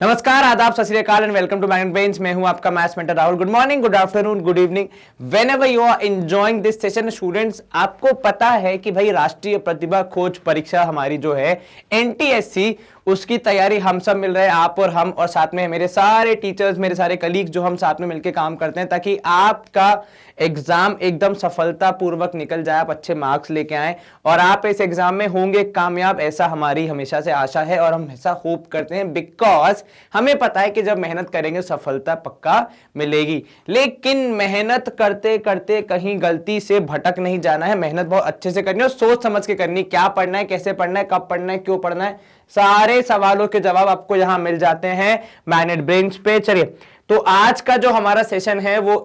नमस्कार, आदाब, Sat Sri Akal and welcome to Magnet Brains. मैं हूं आपका maths mentor Rahul. Good morning, good afternoon, good evening, whenever you are enjoying this session. Students, आपको पता है कि भाई राष्ट्रीय प्रतिभा खोज परीक्षा हमारी जो है एनटीएससी, उसकी तैयारी हम सब मिल रहे हैं, आप और हम, और साथ में मेरे सारे टीचर्स, मेरे सारे कलीग जो हम साथ में मिलकर काम करते हैं, ताकि आपका एग्जाम एकदम सफलतापूर्वक निकल जाए, आप अच्छे मार्क्स लेके आए और आप इस एग्जाम में होंगे कामयाब। ऐसा हमारी हमेशा से आशा है और हम हमेशा होप करते हैं, बिकॉज हमें पता है कि जब मेहनत करेंगे सफलता पक्का मिलेगी। लेकिन मेहनत करते करते कहीं गलती से भटक नहीं जाना है। मेहनत बहुत अच्छे से करनी है और सोच समझ के करनी। क्या पढ़ना है, कैसे पढ़ना है, कब पढ़ना है, क्यों पढ़ना है, सारे सवालों के जवाब आपको यहां मिल जाते हैं मैग्नेट ब्रेन्स पे। चलिए, तो आज का जो हमारा सेशन है वो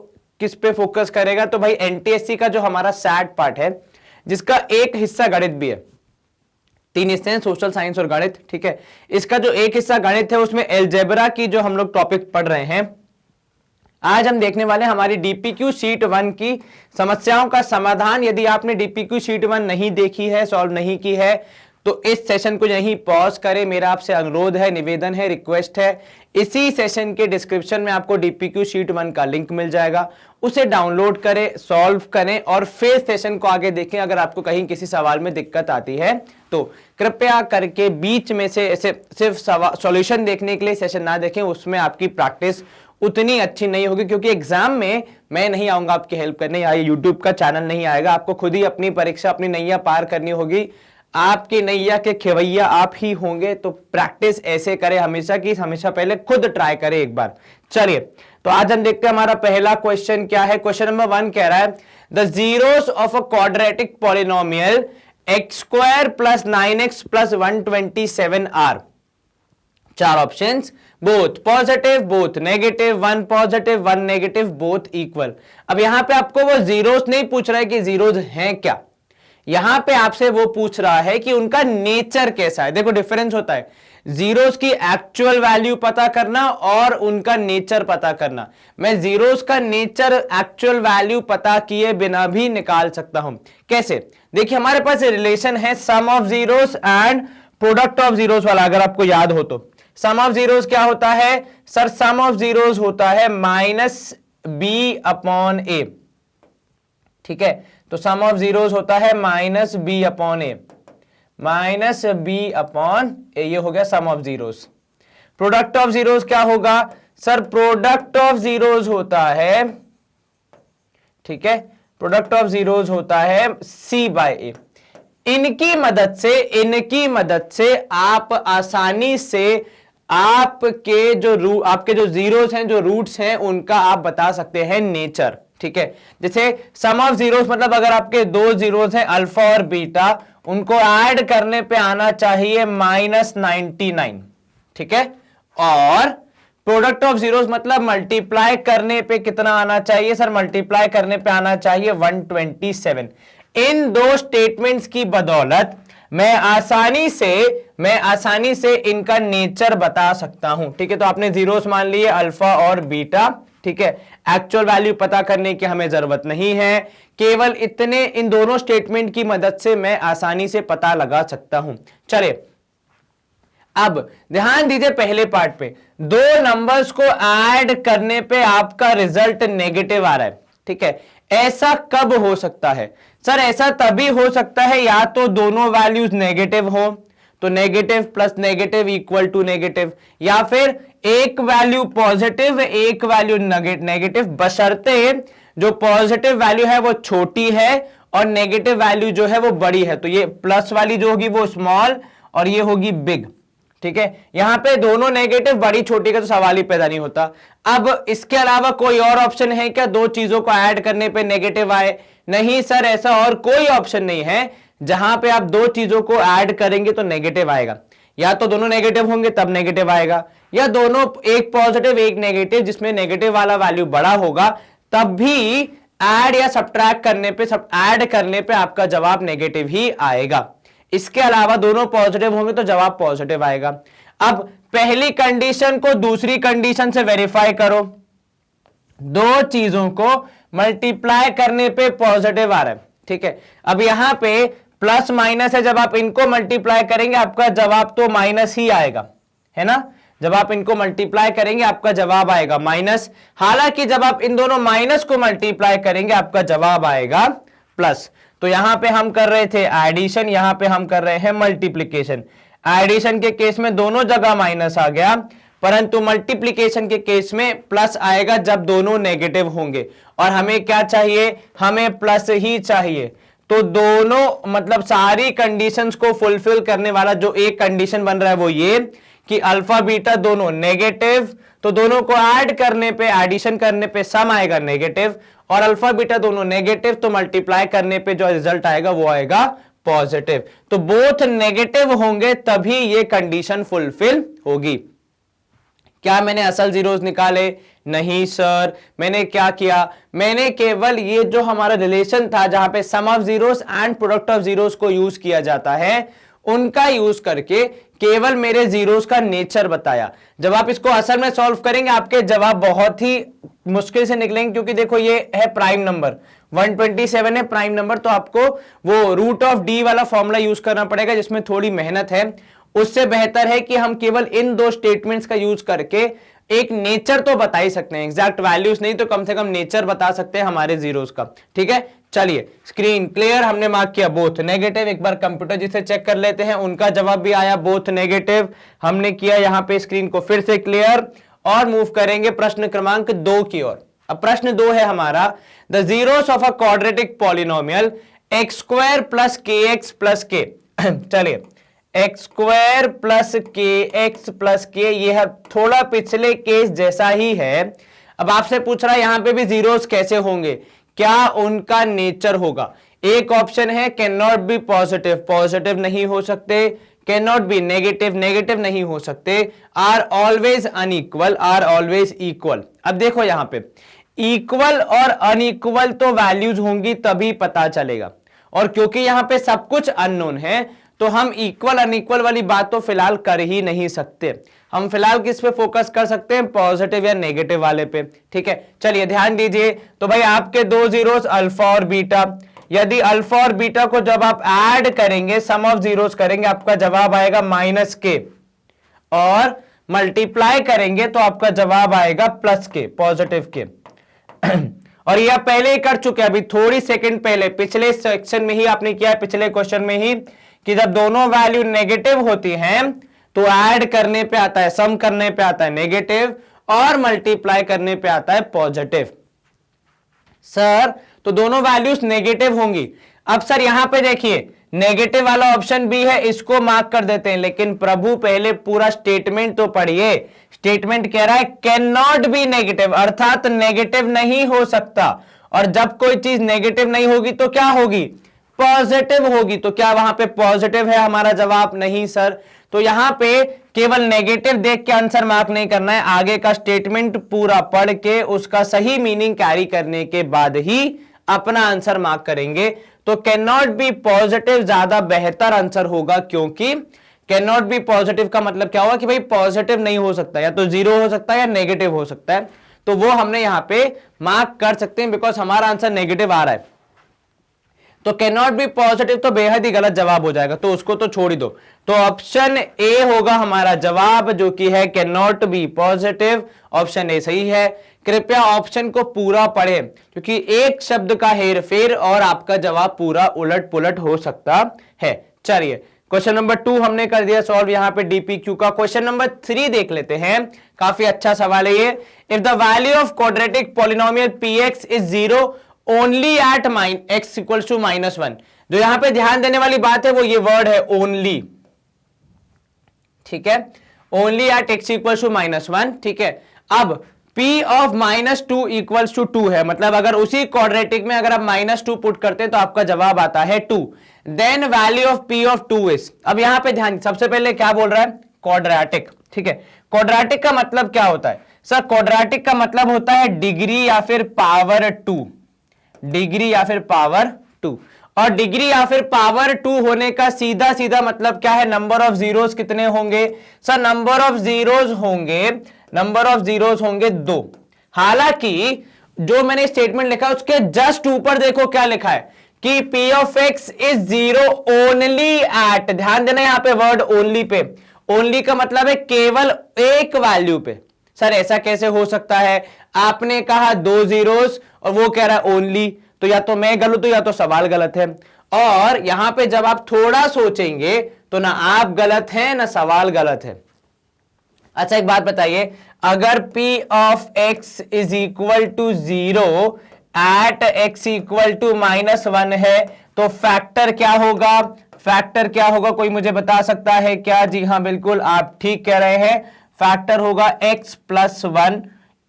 किस पे फोकस करेगा? तो भाई एनटीएससी का जो हमारा सैट पार्ट है, जिसका एक हिस्सा गणित भी है, तीन हिस्से हैं, सोशल साइंस और गणित। ठीक है, इसका जो एक हिस्सा गणित है उसमें एलजेब्रा की जो हम लोग टॉपिक पढ़ रहे हैं, आज हम देखने वाले हैं हमारी डीपीक्यू शीट 1 की समस्याओं का समाधान। यदि आपने डीपीक्यू शीट 1 नहीं देखी है, सॉल्व नहीं की है, तो इस सेशन को यहीं पॉज करें। मेरा आपसे अनुरोध है, निवेदन है, रिक्वेस्ट है, इसी सेशन के डिस्क्रिप्शन में आपको डीपीक्यू शीट 1 का लिंक मिल जाएगा, उसे डाउनलोड करें, सॉल्व करें और फिर सेशन को आगे देखें। अगर आपको कहीं किसी सवाल में दिक्कत आती है तो कृपया करके बीच में से ऐसे सिर्फ सॉल्यूशन देखने के लिए सेशन ना देखें, उसमें आपकी प्रैक्टिस उतनी अच्छी नहीं होगी, क्योंकि एग्जाम में मैं नहीं आऊंगा आपकी हेल्प करने, या यूट्यूब का चैनल नहीं आएगा। आपको खुद ही अपनी परीक्षा, अपनी नैया पार करनी होगी। आपकी नैया के खेवैया आप ही होंगे, तो प्रैक्टिस ऐसे करें हमेशा की हमेशा, पहले खुद ट्राई करें एक बार। चलिए, तो आज हम देखते हैं हमारा पहला क्वेश्चन क्या है। क्वेश्चन नंबर 1 कह रहा है the zeros of a quadratic polynomial x square plus 9x plus 127 are. चार options, both positive, both negative, one positive, one negative, both equal. अब यहां पे आपको वो जीरोस नहीं पूछ रहा है कि जीरोस हैं क्या, यहां पे आपसे वो पूछ रहा है कि उनका नेचर कैसा है। देखो, डिफरेंस होता है जीरोस की एक्चुअल वैल्यू पता करना और उनका नेचर पता करना। मैं जीरोस का नेचर एक्चुअल वैल्यू पता किए बिना भी निकाल सकता हूं। कैसे? देखिए, हमारे पास रिलेशन है sum of zeros and product of zeros वाला। अगर आपको याद हो तो सम ऑफ जीरोस क्या होता है सर? सम ऑफ जीरोस होता है माइनस बी अपॉन ए। ठीक है, तो सम ऑफ जीरोस होता है minus b upon a, minus b upon a, ये हो गया sum of zeros. Product of zeros क्या होगा सर? प्रोडक्ट ऑफ जीरोस होता है, ठीक है, प्रोडक्ट ऑफ जीरोस होता है सी बाय ए। इनकी मदद से आप आसानी से आपके जो जीरोस हैं, जो रूट्स हैं, उनका आप बता सकते हैं नेचर। ठीक है, जैसे सम ऑफ जीरोस मतलब अगर आपके दो जीरोस हैं अल्फा और बीटा, उनको ऐड करने पे आना चाहिए -99। ठीक है, और प्रोडक्ट ऑफ जीरोस मतलब मल्टीप्लाई करने पे कितना आना चाहिए सर? मल्टीप्लाई करने पे आना चाहिए 127। इन दो स्टेटमेंट्स की बदौलत मैं आसानी से इनका नेचर बता सकता हूं। ठीक है, तो आपने जीरोस मान लिए अल्फा और बीटा। ठीक है, एक्चुअल वैल्यू पता करने की हमें जरूरत नहीं है, केवल इन दोनों स्टेटमेंट की मदद से मैं आसानी से पता लगा सकता हूं। चलिए, अब ध्यान दीजिए पहले पार्ट पे, दो नंबर्स को ऐड करने पे आपका रिजल्ट नेगेटिव आ रहा है। ठीक है, ऐसा कब हो सकता है सर? ऐसा तभी हो सकता है या तो दोनों वैल्यूज नेगेटिव हो, तो negative plus negative equal to negative, या फिर एक वैल्यू पॉजिटिव, एक वैल्यू नेगेटिव, बशर्ते जो पॉजिटिव वैल्यू है वो छोटी है और नेगेटिव वैल्यू जो है वो बड़ी है। तो ये प्लस वाली जो होगी वो स्मॉल और ये होगी बिग। ठीक है, यहां पे दोनों नेगेटिव, बड़ी छोटी का तो सवाल ही पैदा नहीं होता। अब इसके अलावा कोई और ऑप्शन है क्या दो चीजों को ऐड करने पे नेगेटिव आए? नहीं सर, ऐसा और कोई ऑप्शन नहीं है जहां पे आप दो चीजों को ऐड करेंगे तो नेगेटिव आएगा। या तो दोनों नेगेटिव होंगे तब नेगेटिव आएगा, या दोनों एक पॉजिटिव एक नेगेटिव जिसमें नेगेटिव वाला वैल्यू बड़ा होगा, तब भी ऐड या सब्ट्रैक्ट करने पे आपका जवाब नेगेटिव ही आएगा। इसके अलावा दोनों पॉजिटिव होंगे तो जवाब पॉजिटिव आएगा। अब पहली कंडीशन को दूसरी कंडीशन से वेरीफाई करो, दो चीजों को मल्टीप्लाई करने पे पॉजिटिव आ रहा है। ठीक है, अब यहां पे प्लस माइनस है, जब आप इनको मल्टीप्लाई करेंगे आपका जवाब तो माइनस ही आएगा, है ना। जब आप इनको मल्टीप्लाई करेंगे आपका जवाब आएगा माइनस। हालांकि जब आप इन दोनों माइनस को मल्टीप्लाई करेंगे आपका जवाब आएगा प्लस। तो यहां पे हम कर रहे थे एडिशन, यहां पे हम कर रहे हैं मल्टीप्लीकेशन। एडिशन के केस में दोनों जगह माइनस आ गया, परंतु मल्टीप्लीकेशन के केस में प्लस आएगा जब दोनों नेगेटिव होंगे। और हमें क्या चाहिए, हमें प्लस ही चाहिए। तो दोनों मतलब सारी कंडीशंस को फुलफिल करने वाला जो एक कंडीशन बन रहा है वो ये कि अल्फा बीटा दोनों नेगेटिव, तो दोनों को ऐड करने पे, एडिशन करने पे सम आएगा नेगेटिव, और अल्फा बीटा दोनों नेगेटिव तो मल्टीप्लाई करने पे जो रिजल्ट आएगा वो आएगा पॉजिटिव। तो बोथ नेगेटिव होंगे तभी ये कंडीशन फुलफिल होगी। क्या मैंने असल जीरोस निकाले? नहीं सर। मैंने क्या किया, मैंने केवल ये जो हमारा रिलेशन था जहां पे sum of zeros and product of zeros को यूज किया जाता है, उनका यूज करके केवल मेरे जीरोस का नेचर बताया। जब आप इसको असल में सॉल्व करेंगे आपके जवाब बहुत ही मुश्किल से निकलेंगे, क्योंकि देखो ये है प्राइम नंबर 127 है प्राइम नंबर, तो आपको वो रूट ऑफ डी वाला फॉर्मूला यूज करना पड़ेगा जिसमें थोड़ी मेहनत है। उससे बेहतर है कि हम केवल इन दो स्टेटमेंट्स का यूज करके एक नेचर तो बता ही सकते हैं, एग्जैक्ट वैल्यूज नहीं तो कम से कम नेचर बता सकते हैं हमारे जीरोस का। ठीक है, चलिए स्क्रीन क्लियर। हमने मार्क किया बोथ नेगेटिव। एक बार कंप्यूटर जी से चेक कर लेते हैं, उनका जवाब भी आया बोथ नेगेटिव। हमने किया यहां पे स्क्रीन को फिर से क्लियर और मूव करेंगे प्रश्न क्रमांक 2 की ओर। अब प्रश्न 2 है हमारा, the zeros of a quadratic polynomial x square plus के एक्स प्लस के। चलिए एक्स स्क्वायर प्लस के एक्स प्लस के, ये है थोड़ा पिछले केस जैसा ही है। अब आपसे पूछ रहा है यहां पे भी जीरोस कैसे होंगे, क्या उनका नेचर होगा। एक ऑप्शन है can not be positive, positive नहीं हो सकते, can not be negative, negative नहीं हो सकते, are always unequal, are always equal. अब देखो यहां पे इक्वल और अनइक्वल तो वैल्यूज होंगी तभी पता चलेगा, और क्योंकि यहां पे सब कुछ अननोन है तो हम इक्वल अनइक्वल वाली बात तो फिलहाल कर ही नहीं सकते। हम फिलहाल किस पे फोकस कर सकते हैं, पॉजिटिव या नेगेटिव वाले पे। ठीक है, चलिए ध्यान दीजिए। तो भाई आपके दो जीरोस अल्फा और बीटा, यदि अल्फा और बीटा को जब आप ऐड करेंगे, सम ऑफ जीरोस करेंगे, आपका जवाब आएगा माइनस के, और मल्टीप्लाई करेंगे तो आपका जवाब आएगा प्लस के, पॉजिटिव के। और यह पहले ही कर चुके हैं, अभी थोड़ी सेकंड पहले पिछले सेक्शन में ही आपने किया, पिछले क्वेश्चन में ही, कि जब दोनों वैल्यू नेगेटिव होती हैं तो ऐड करने पे आता है, सम करने पे आता है नेगेटिव, और मल्टीप्लाई करने पे आता है पॉजिटिव। सर तो दोनों वैल्यूज नेगेटिव होंगी। अब सर यहां पे देखिए नेगेटिव वाला ऑप्शन भी है, इसको मार्क कर देते हैं, लेकिन प्रभु पहले पूरा स्टेटमेंट तो पढ़िए। स्टेटमेंट कह रहा है कैन नॉट बी नेगेटिव, अर्थात नेगेटिव नहीं हो सकता। और जब कोई चीज नेगेटिव नहीं होगी तो क्या होगी, पॉजिटिव होगी। तो क्या वहां पे पॉजिटिव है हमारा जवाब, नहीं सर। तो यहां पे केवल नेगेटिव देख के आंसर मार्क नहीं करना है, आगे का स्टेटमेंट पूरा पढ़ के उसका सही मीनिंग कैरी करने के बाद ही अपना आंसर मार्क करेंगे। तो कैन नॉट बी पॉजिटिव ज्यादा बेहतर आंसर होगा, क्योंकि कैन नॉट बी पॉजिटिव का मतलब क्या होगा कि भाई पॉजिटिव नहीं हो सकता, या तो जीरो हो सकता है या नेगेटिव हो सकता है। तो वो हमने यहां पे मार्क कर सकते हैं, बिकॉज हमारा आंसर नेगेटिव आ रहा है। तो कैन नॉट बी पॉजिटिव तो बेहद ही गलत जवाब हो जाएगा, तो उसको तो छोड़ ही दो। तो ऑप्शन ए होगा हमारा जवाब, जो कि है can not be positive. Option A सही है। कृपया ऑप्शन को पूरा पढ़ें, क्योंकि एक शब्द का हेर फेर और आपका जवाब पूरा उलट पुलट हो सकता है। चलिए क्वेश्चन नंबर 2 हमने कर दिया सॉल्व यहां पे डीपीक्यू का। क्वेश्चन नंबर 3 देख लेते हैं, काफी अच्छा सवाल है ये। If the value of quadratic polynomial px is 0 only at x equals to -1। जो यहां पे ध्यान देने वाली बात है वो ये वर्ड है ओनली, ठीक है, only at x equals to -1। ठीक है, अब p ऑफ -2 इक्वल्स टू 2 है, मतलब अगर उसी क्वाड्रेटिक में अगर आप -2 पुट करते हैं तो आपका जवाब आता है 2। Then value of p of 2 is, अब यहां पे ध्यान, सबसे पहले क्या बोल रहा है, क्वाड्रेटिक। ठीक है, क्वाड्रेटिक का मतलब क्या होता है सर, क्वाड्रेटिक का मतलब होता है डिग्री या फिर पावर 2, डिग्री या फिर पावर 2। और डिग्री या फिर पावर 2 होने का सीधा सीधा मतलब क्या है, नंबर ऑफ जीरोस कितने होंगे सर, नंबर ऑफ जीरोस होंगे, नंबर ऑफ जीरोस होंगे 2। हालांकि जो मैंने स्टेटमेंट लिखा उसके जस्ट ऊपर देखो क्या लिखा है कि p of x is 0 only at, ध्यान देना यहां पे वर्ड ओनली पे, ओनली का मतलब है केवल एक वैल्यू पे। सर ऐसा कैसे हो सकता है, आपने कहा 2 जीरोस और वो कह रहा है ओनली, तो या तो मैं गलत हूं या तो सवाल गलत है। और यहां पे जब आप थोड़ा सोचेंगे तो ना आप गलत हैं ना सवाल गलत है। अच्छा एक बात बताइए, अगर P of x is equal to 0 at x equal to -1 है तो फैक्टर क्या होगा, फैक्टर क्या होगा, कोई मुझे बता सकता है क्या? जी हाँ बिल्कुल आप ठीक कह रहे हैं, फैक्टर होगा x plus 1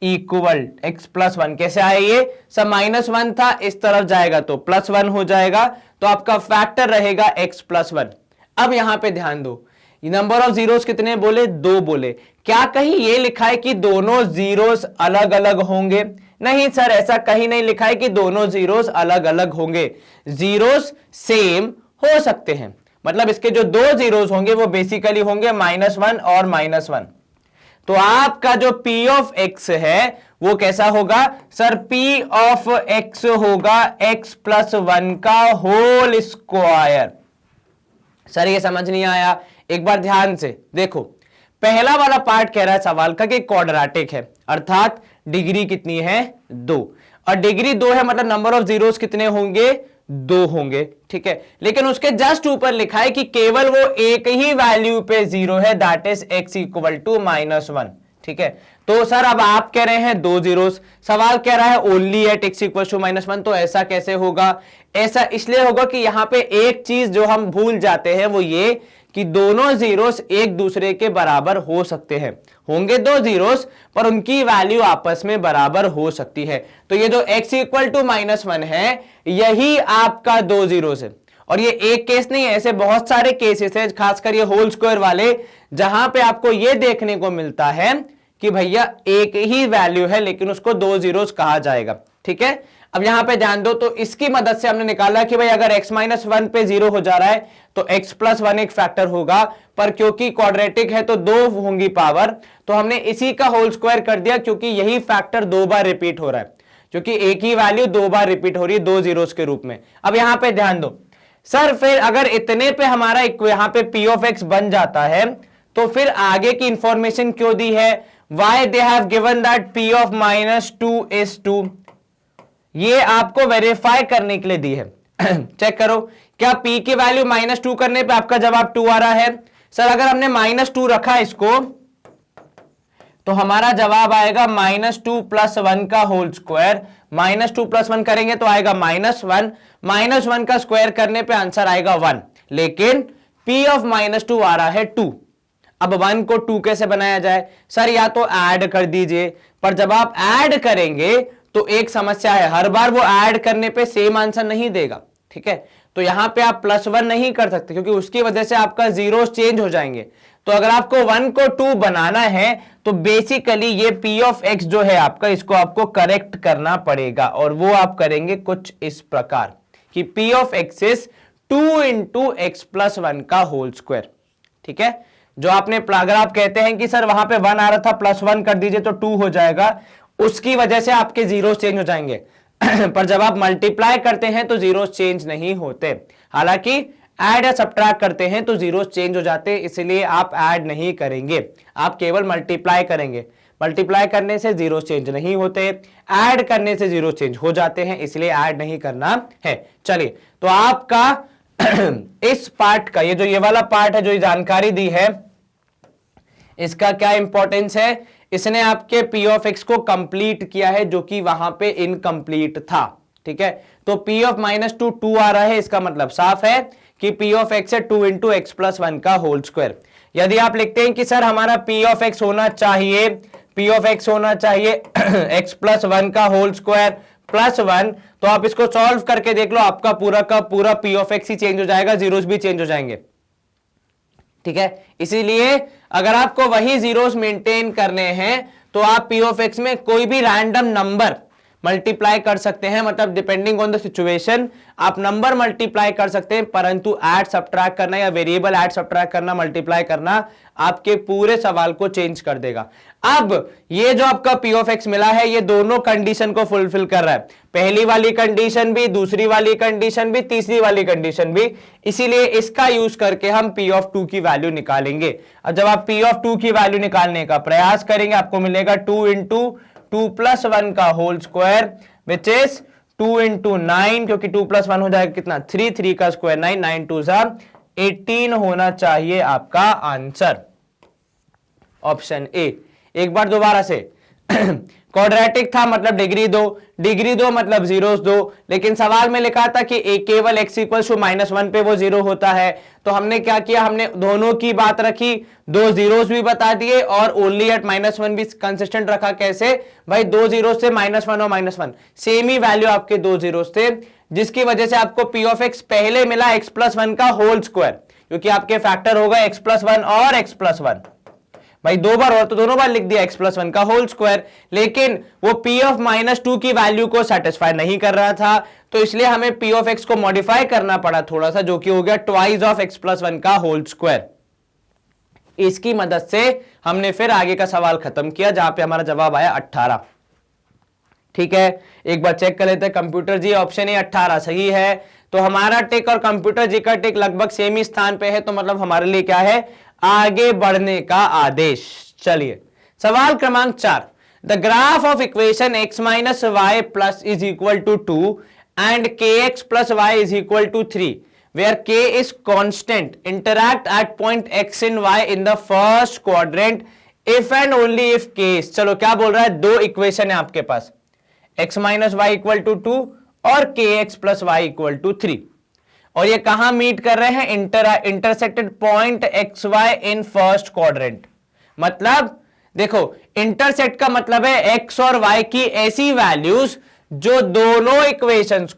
equal x plus 1। कैसे आए ये सब, -1 था, इस तरफ जाएगा तो +1 हो जाएगा, तो आपका फैक्टर रहेगा x प्लस 1। अब यहां पे ध्यान दो, नंबर ऑफ जीरोस कितने बोले, 2 बोले। क्या कहीं ये लिखा है कि दोनों जीरोस अलग अलग होंगे? नहीं सर, ऐसा कहीं नहीं लिखा है कि दोनों जीरोस अलग अलग होंगे। जीरोस सेम हो सकते हैं, मतलब इसके जो 2 जीरोस होंगे वो बेसिकली होंगे -1 और -1। तो आपका जो P ऑफ x है वो कैसा होगा सर, P ऑफ x होगा x प्लस 1 का होल स्क्वायर। सर ये समझ नहीं आया, एक बार ध्यान से देखो। पहला वाला पार्ट कह रहा है सवाल का कि क्वाड्रेटिक है, अर्थात डिग्री कितनी है 2, और डिग्री 2 है मतलब नंबर ऑफ जीरोस कितने होंगे, 2 होंगे, ठीक है। लेकिन उसके जस्ट ऊपर लिखा है कि केवल वो एक ही वैल्यू पे 0 है, that is x equal to -1, ठीक है। तो सर अब आप कह रहे हैं 2 जीरोस, सवाल कह रहा है only at x equal to -1, तो ऐसा कैसे होगा? ऐसा इसलिए होगा कि यहां पे एक चीज जो हम भूल जाते हैं वो ये कि दोनों जीरोस एक दूसरे के बराबर हो सकते हैं, होंगे 2 जीरोस पर उनकी वैल्यू आपस में बराबर हो सकती है। तो ये जो x इक्वल टू -1 है यही आपका 2 जीरोस है, और ये एक केस नहीं है, ऐसे बहुत सारे केसेस हैं, खासकर ये होल स्क्वायर वाले, जहां पे आपको ये देखने को मिलता है कि भैया एक ही वैल्यू है लेकिन उसको 2 जीरोस कहा जाएगा, ठीक है। अब यहां पे ध्यान दो, तो इसकी मदद से हमने निकाला कि भाई अगर x -1 पे 0 हो जा रहा है तो x प्लस 1 एक फैक्टर होगा, पर क्योंकि क्वाड्रेटिक है तो 2 होंगी पावर, तो हमने इसी का होल स्क्वायर कर दिया, क्योंकि यही फैक्टर 2 बार रिपीट हो रहा है, क्योंकि एक ही वैल्यू 2 बार रिपीट हो रही है 2 जीरोस के रूप में। अब यहां पे ध्यान दो सर, फिर अगर इतने पे हमारा यहां पे P ऑफ x बन जाता है तो फिर आगे की इंफॉर्मेशन क्यों दी है, why they have given that P of -2 is 2, ये आपको वेरीफाई करने के लिए दी है। चेक करो, क्या P की वैल्यू -2 करने पे आपका जवाब 2 आ रहा है? सर अगर हमने -2 रखा इसको तो हमारा जवाब आएगा -2 प्लस 1 का होल स्क्वायर, -2 प्लस 1 करेंगे तो आएगा -1, -1 का स्क्वायर करने पे आंसर आएगा 1, लेकिन P ऑफ -2 आ रहा है 2। अब 1 को 2 कैसे बनाया जाए? सर या तो ऐड कर दीजिए, पर जब आप ऐड करेंगे तो एक समस्या है, हर बार वो ऐड करने पे सेम आंसर नहीं देगा, ठीक है। तो यहां पे आप +1 नहीं कर सकते क्योंकि उसकी वजह से आपका जीरोस चेंज हो जाएंगे। तो अगर आपको 1 को 2 बनाना है तो बेसिकली ये P ऑफ x जो है आपका, इसको आपको करेक्ट करना पड़ेगा, और वो आप करेंगे कुछ इस प्रकार कि P of x is 2 into x plus 1 का होल स्क्वायर, ठीक है। जो आपने, अगर आप कहते हैं कि सर वहां पे 1 आ रहा था +1 कर दीजिए तो 2 हो जाएगा, उसकी वजह से आपके जीरोस चेंज हो जाएंगे। पर जब आप मल्टीप्लाई करते हैं तो जीरोस चेंज नहीं होते, हालांकि ऐड या सब्ट्रैक्ट करते हैं तो जीरोस चेंज हो जाते हैं, इसलिए आप ऐड नहीं करेंगे, आप केवल मल्टीप्लाई करेंगे। मल्टीप्लाई करने से जीरोस चेंज नहीं होते, ऐड करने से जीरोस चेंज हो जाते हैं, इसलिए ऐड नहीं करना है। चलिए, तो आपका इस पार्ट का, ये जो ये वाला पार्ट है जो जानकारी दी है, इसका क्या इंपॉर्टेंस है? इसने आपके P ऑफ x को कंप्लीट किया है जो कि वहां पे इनकम्प्लीट था, ठीक है। तो P ऑफ -2 2 आ रहा है, इसका मतलब साफ है कि P ऑफ x है 2 इंटू x प्लस 1 का होल स्क्वायर। यदि आप लिखते हैं कि सर हमारा P ऑफ x होना चाहिए, P ऑफ x होना चाहिए x प्लस 1 का होल स्क्वायर प्लस 1, तो आप इसको सॉल्व करके देख लो, आपका पूरा का पूरा P of x he change हो जाएगा, जीरोस भी चेंज हो जाएंगे, ठीक है। इसीलिए अगर आपको वही जीरोस मेंटेन करने हैं तो आप P ऑफ x में कोई भी रैंडम नंबर, मल्टीप्लाई कर सकते हैं, मतलब डिपेंडिंग ऑन द सिचुएशन आप नंबर मल्टीप्लाई कर सकते हैं, परंतु ऐड सब्ट्रैक्ट करना या वेरिएबल ऐड सब्ट्रैक्ट करना, मल्टीप्लाई करना आपके पूरे सवाल को चेंज कर देगा। अब ये जो आपका p ऑफ x मिला है ये दोनों कंडीशन को फुलफिल कर रहा है, पहली वाली कंडीशन भी, दूसरी वाली कंडीशन भी, तीसरी वाली कंडीशन भी, इसीलिए इसका यूज करके हम p ऑफ 2 की वैल्यू निकालेंगे। अब जब आप p ऑफ 2 की वैल्यू निकालने का प्रयास करेंगे आपको मिलेगा 2 इंटू 2 प्लस 1 का whole square which is 2 into 9, क्योंकि 2 प्लस 1 हो जाएगा कितना 3, 3 का स्क्वायर 9, 9 2 सा 18 होना चाहिए आपका आंसर, ऑप्शन ए। एक बार दोबारा से क्वाड्रेटिक था मतलब डिग्री दो मतलब जीरोस दो, लेकिन सवाल में लिखा था कि केवल x इक्वल्स टू -1 पे वो जीरो होता है, तो हमने क्या किया, हमने दोनों की बात रखी, दो जीरोस भी बता दिए और ओनली एट -1 भी कंसिस्टेंट रखा। कैसे भाई, दो जीरोस से -1 और -1 सेम ही वैल्यू आपके दो जीरोस थे, जिसकी वजह से आपको p ऑफ x पहले मिला x प्लस 1 का होल स्क्वायर, क्योंकि आपके फैक्टर होगा x प्लस 1 और x प्लस 1, भाई दो बार और तो दोनों बार लिख दिया x प्लस 1 का होल स्क्वायर, लेकिन वो p ऑफ -2 की वैल्यू को सेटिस्फाई नहीं कर रहा था, तो इसलिए हमें p ऑफ x को मॉडिफाई करना पड़ा थोड़ा सा, जो कि हो गया ट्वाइस ऑफ x प्लस 1 का होल स्क्वायर। इसकी मदद से हमने फिर आगे का सवाल खत्म किया, जहां पे हमारा जवाब आया 18। ठीक है, एक बार चेक कर लेते हैं। कंप्यूटर जी ऑप्शन ए 18 सही है, तो हमारा टिक और कंप्यूटर जी का टिक लगभग सेम ही स्थान पे है, तो मतलब हमारे लिए क्या है, आगे बढ़ने का आदेश। चलिए सवाल क्रमांक 4, the graph of equation x minus y plus is equal to 2 and kx plus y is equal to 3 where k is constant interact at point x in y in the first quadrant if and only if k। चलो क्या बोल रहा है, दो equation है आपके पास, x minus y equal to 2 और kx plus y equal to 3, और ये कहां मीट कर रहे हैं, intersected point x y in first quadrant. मतलब देखो इंटरसेक्ट का मतलब है x और y की ऐसी वैल्यूज जो दोनों इक्वेशंस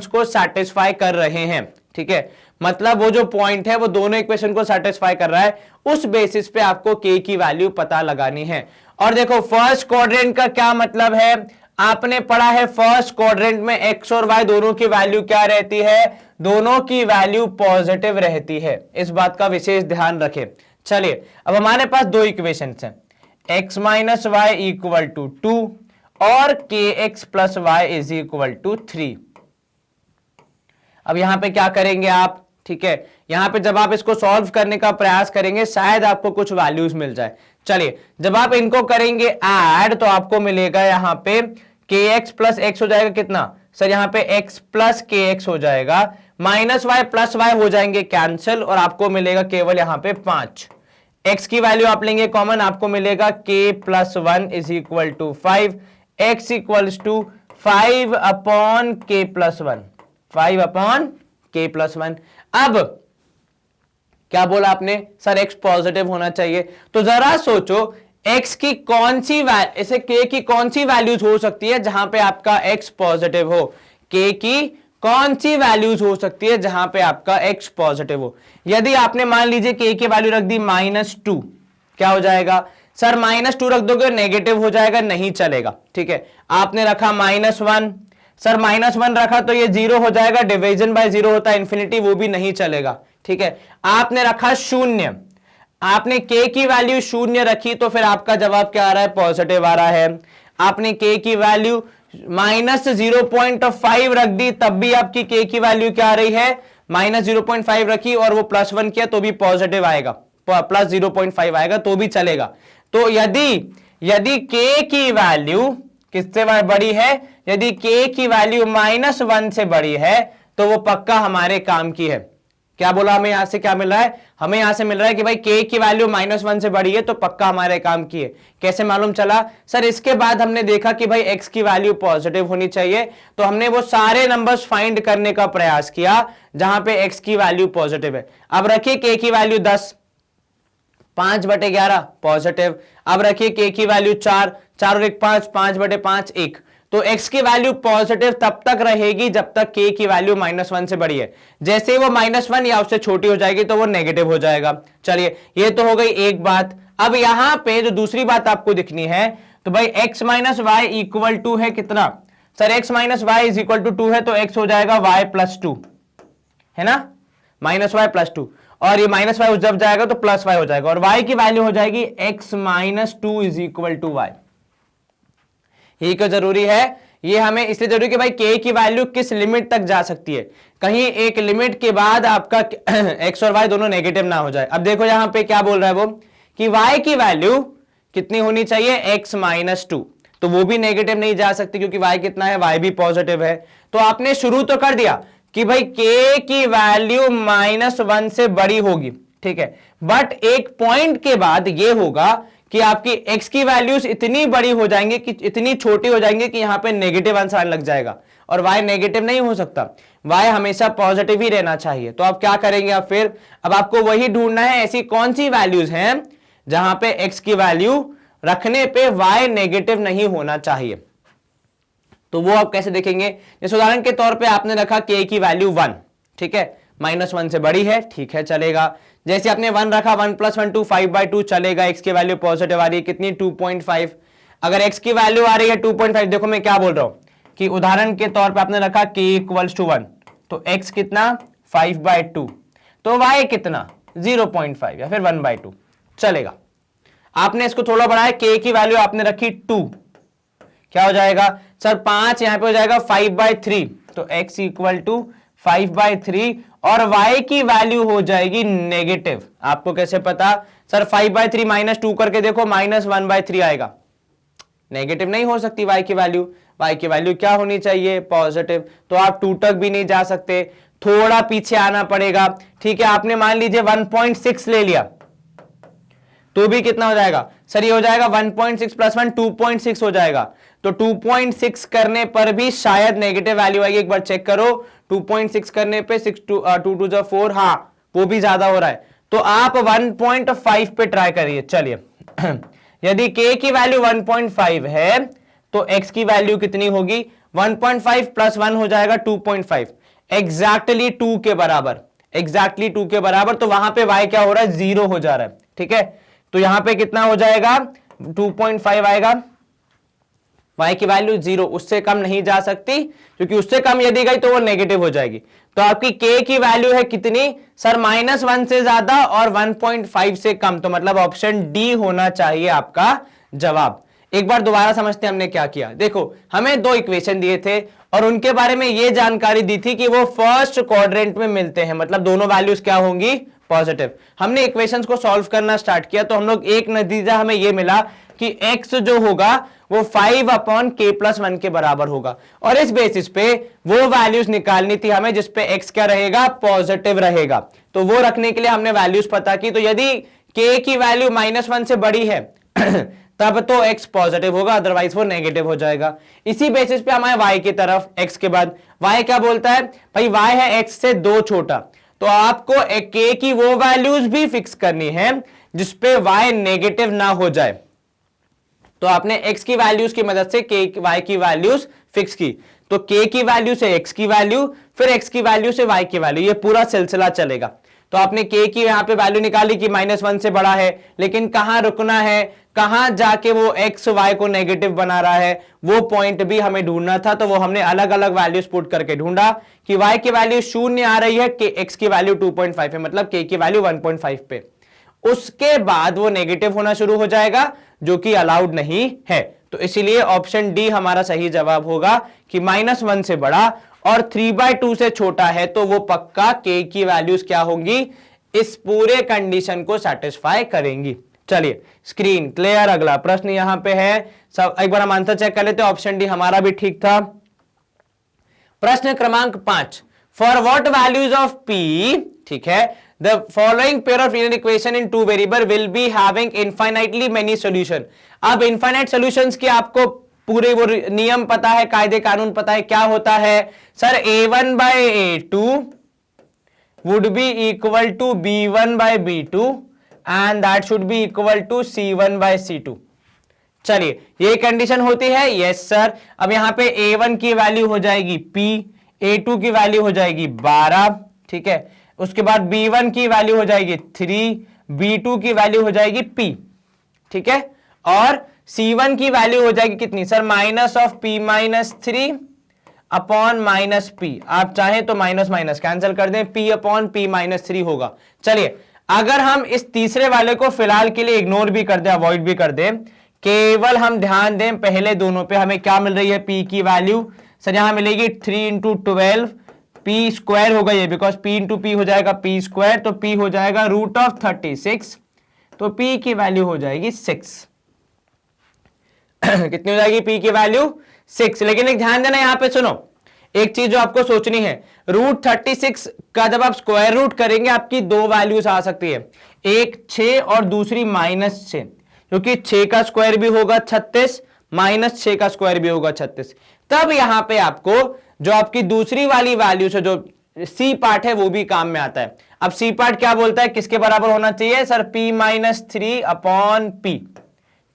को सैटिस्फाई कर रहे हैं। ठीक है, मतलब वो जो पॉइंट है वो दोनों इक्वेशन को सैटिस्फाई कर रहा है, उस बेसिस पे आपको k की वैल्यू पता लगानी है। और देखो फर्स्ट क्वाड्रेंट का क्या मतलब है, आपने पढ़ा है फर्स्ट क्वाड्रेंट में x और y दोनों की वैल्यू क्या रहती है, दोनों की वैल्यू पॉजिटिव रहती है, इस बात का विशेष ध्यान रखें। चलिए अब हमारे पास दो इक्वेशंस हैं, x minus y equal to 2 और kx plus y is equal to 3। अब यहां पे क्या करेंगे आप, ठीक है, यहां पे जब आप इसको सॉल्व करने का प्रयास करेंगे शायद आपको कुछ वैल्यूज मिल जाए। चलिए जब आप इनको करेंगे ऐड तो आपको मिलेगा यहां पे kx प्लस x हो जाएगा कितना सर, यहां पे x प्लस kx हो जाएगा, माइनस वाई प्लस वाई हो जाएंगे कैंसिल, और आपको मिलेगा केवल यहां पे 5। x की वैल्यू आप लेंगे कॉमन, आपको मिलेगा k plus 1 is equal to 5, x equals to 5 upon k plus 1, 5 upon k plus 1। अब क्या बोला आपने सर x पॉजिटिव होना चाहिए, तो जरा सोचो x की कौन सी ऐसे k की कौन सी वैल्यूज हो सकती है जहां पे आपका x पॉजिटिव हो, k की कौन सी वैल्यूज हो सकती है जहां पे आपका x पॉजिटिव हो। यदि आपने मान लीजिए k की वैल्यू रख दी -2, क्या हो जाएगा सर, -2 रख दोगे नेगेटिव हो जाएगा, नहीं चलेगा। ठीक है, आपने रखा -1, सर -1 रखा तो ये 0 हो जाएगा, डिवीजन बाय 0 होता है इन्फिनिटी, वो भी नहीं चलेगा। ठीक है, आपने रखा 0, आपने k की वैल्यू 0 रखी तो फिर आपका जवाब क्या आ रहा है, पॉजिटिव आ रहा है। आपने k की वैल्यू -0.5 रख दी तब भी आपकी k की वैल्यू क्या आ रही है, -0.5 रखी और वो +1 किया तो भी पॉजिटिव आएगा, +0.5 आएगा तो भी चलेगा। तो यदि k की वैल्यू किससे बड़ी है, यदि k की वैल्यू -1 से बड़ी है तो वो पक्का हमारे काम की है। क्या बोला, हमें यहां से क्या मिल रहा है, हमें यहां से मिल रहा है कि भाई k की वैल्यू -1 से बड़ी है तो पक्का हमारे काम की है। कैसे मालूम चला सर, इसके बाद हमने देखा कि भाई x की वैल्यू पॉजिटिव होनी चाहिए, तो हमने वो सारे नंबर्स फाइंड करने का प्रयास किया जहां पे x की वैल्यू पॉजिटिव है। अब रखिए k की वैल्यू 10, 5/11 पॉजिटिव। अब रखिए k की वैल्यू 4, 4 और 1 5, 5/5 1, तो x की वैल्यू पॉजिटिव तब तक रहेगी जब तक k की वैल्यू -1 से बड़ी है। जैसे ही वो -1 या उससे छोटी हो जाएगी तो वो नेगेटिव हो जाएगा। चलिए ये तो हो गई एक बात। अब यहां पे जो दूसरी बात आपको दिखनी है, तो भाई x minus y equal to है कितना sir, x minus y is equal to 2 है, तो x हो जाएगा y प्लस 2, है ना, माइनस वाई प्लस 2, और ये माइनस वाई जब जाएगा तो प्लस वाई हो जाएगा, और y की वैल्यू हो जाएगी x minus 2 is equal to y. ये क्यों जरूरी है, ये हमें इसलिए जरूरी कि भाई k की वैल्यू किस लिमिट तक जा सकती है, कहीं एक लिमिट के बाद आपका x और y दोनों नेगेटिव ना हो जाए। अब देखो यहां पे क्या बोल रहा है वो कि y की वैल्यू कितनी होनी चाहिए, x माइनस 2, तो वो भी नेगेटिव नहीं जा सकती क्योंकि y कितना है, y भी पॉजिटिव है। तो आपने शुरू तो कर दिया कि भाई k की वैल्यू -1 से बड़ी होगी, ठीक है, बट एक पॉइंट के बाद ये होगा कि आपकी x की वैल्यूज इतनी बड़ी हो जाएंगे कि इतनी छोटी हो जाएंगे कि यहां पे नेगेटिव आंसर आने लग जाएगा, और y नेगेटिव नहीं हो सकता, y हमेशा पॉजिटिव ही रहना चाहिए। तो आप क्या करेंगे, आप फिर अब आपको वही ढूंढना है ऐसी कौन सी वैल्यूज हैं जहां पे x की वैल्यू रखने पे y नेगेटिव नहीं होना चाहिए। तो वो आप कैसे देखेंगे, जैसे उदाहरण के तौर पे आपने रखा k की वैल्यू 1, ठीक है, -1 से बड़ी है, ठीक है, चलेगा। जैसे आपने 1 रखा, 1 + 1 2, 5/2 चलेगा, x की वैल्यू पॉजिटिव आ रही है कितनी 2.5, अगर x की वैल्यू आ रही है 2.5, देखो मैं क्या बोल रहा हूं कि उदाहरण के तौर पे आपने रखा k = 1, तो x कितना 5/2, तो y कितना 0.5 या फिर 1/2 चलेगा। आपने इसको थोड़ा बढ़ाया, k की वैल्यू आपने रखी 2, क्या हो जाएगा सर 5, यहां पे हो जाएगा 5/3, तो x = 5/3, और y की वैल्यू हो जाएगी नेगेटिव। आपको कैसे पता सर, 5/3 -2 करके देखो -1/3 आएगा, नेगेटिव नहीं हो सकती y की वैल्यू, y की वैल्यू क्या होनी चाहिए, पॉजिटिव। तो आप 2 तक भी नहीं जा सकते, थोड़ा पीछे आना पड़ेगा, ठीक है। आपने मान लीजिए 1.6 ले लिया तो भी कितना हो जाएगा सर, ये हो जाएगा 1.6 + 1 2.6 हो जाएगा, तो 2.6 करने पर भी शायद नेगेटिव वैल्यू आएगी, एक बार चेक करो। 2.6 करने पे 6 2 2 = 4, हाँ वो भी ज्यादा हो रहा है, तो आप 1.5 पे ट्राई करिए। चलिए यदि k की वैल्यू 1.5 है तो x की वैल्यू कितनी होगी, 1.5 + 1 हो जाएगा 2.5, एग्जैक्टली 2 के बराबर, एग्जैक्टली 2 के बराबर। तो वहां पे y क्या हो रहा है, 0 हो जा रहा है, ठीक है। तो यहां पे कितना हो जाएगा 2.5 आएगा, y की वैल्यू 0, उससे कम नहीं जा सकती, क्योंकि उससे कम यदि गई तो वो नेगेटिव हो जाएगी। तो आपकी k की वैल्यू है कितनी सर, -1 से ज्यादा और 1.5 से कम, तो मतलब ऑप्शन डी होना चाहिए आपका जवाब। एक बार दोबारा समझते हैं हमने क्या किया। देखो हमें 2 इक्वेशन दिए थे और उनके बारे में ये जानकारी दी थी कि वो फर्स्ट क्वाड्रेंट में मिलते हैं, मतलब दोनों वैल्यूज क्या होंगी, पॉजिटिव। हमने इक्वेशंस को सॉल्व करना स्टार्ट किया तो हम लोग एक नतीजा हमें ये मिला कि x जो होगा वो 5/k+1 के बराबर होगा, और इस बेसिस पे वो वैल्यूज निकालनी थी हमें जिस पे x क्या रहेगा, पॉजिटिव रहेगा। तो वो रखने के लिए हमने वैल्यूज पता की, तो यदि k की वैल्यू -1 से बड़ी है तब तो x पॉजिटिव होगा, अदरवाइज वो नेगेटिव हो जाएगा। इसी बेसिस पे हमारे y की तरफ, x के बाद y क्या बोलता है भाई, y है x से 2 छोटा, तो आपको k की वो वैल्यूज भी फिक्स करनी है जिसपे y नेगेटिव ना हो जाए। तो आपने x की वैल्यूज की मदद से y की वैल्यूज फिक्स की, तो k की वैल्यू से x की वैल्यू, फिर x की वैल्यू से y की वैल्यू, ये पूरा सिलसिला चलेगा। तो आपने k की यहां पे वैल्यू निकाली कि -1 से बड़ा है, लेकिन कहां रुकना है, कहां जाके वो x y को नेगेटिव बना रहा है, वो पॉइंट भी हमें ढूंढना था। तो वो हमने अलग अलग वैल्यूज पुट करके ढूंढा कि y की वैल्यू 0 आ रही है, x की वैल्यू 2.5 है, मतलब k की वैल्यू 1.5 पे, उसके बाद वो नेगेटिव होना शुरू हो जाएगा जो कि अलाउड नहीं है। तो इसीलिए ऑप्शन डी हमारा सही जवाब होगा कि -1 से बड़ा और 3/2 से छोटा है, तो वो पक्का k की वैल्यूज क्या होंगी, इस पूरे कंडीशन को सेटिस्फाई करेंगी। चलिए स्क्रीन क्लियर, अगला प्रश्न यहां पे है, सब एक बार हम आंसर चेक कर लेते हैं। ऑप्शन डी हमारा भी ठीक था। प्रश्न क्रमांक 5, for what values of p, ठीक है, the following pair of linear equation in two variable will be having infinitely many solution। अब infinite solutions की आपको पूरे वो नियम पता है, कायदे कानून पता है, क्या होता है sir, a1/a2 would be equal to b1/b2 and that should be equal to c1/c2। चलिए ये कंडीशन होती है, यस सर। अब यहां पे a1 की वैल्यू हो जाएगी p, a2 की वैल्यू हो जाएगी 12, ठीक है, उसके बाद b1 की वैल्यू हो जाएगी 3, b2 की वैल्यू हो जाएगी p, ठीक है, और C1 की वैल्यू हो जाएगी कितनी sir, minus of P minus 3 upon minus P। आप चाहें तो माइनस माइनस कैंसिल कर दें, P अपॉन P माइनस 3 होगा। चलिए अगर हम इस तीसरे वाले को फिलहाल के लिए इग्नोर भी कर दें, अवॉइड भी कर दें, केवल हम ध्यान दें पहले दोनों पे, हमें क्या मिल रही है P की वैल्यू सर, यहां मिलेगी 3 इंटू 12 P स्क्वायर होगा ये, बिकॉज P इंटू P हो जाएगा P स्क्वायर, तो P हो जाएगा रूट ऑफ 36, तो P की वैल्यू हो जाएगी 6। कितनी हो जाएगी P की वैल्यू 6। लेकिन एक ध्यान देना यहां पे, सुनो एक चीज जो आपको सोचनी है, रूट 36 का जब आप स्क्वायर रूट करेंगे आपकी दो वैल्यूज आ सकती है, एक 6 और दूसरी माइनस 6, क्योंकि 6 का स्क्वायर भी होगा 36, माइनस 6 का स्क्वायर भी होगा 36। तब यहां पे आपको जो आपकी दूसरी वाली वैल्यूज है, जो सी पार्ट है, वो भी काम में आता है। अब सी पार्ट क्या बोलता है, किसके बराबर होना चाहिए sir, P minus 3 upon P।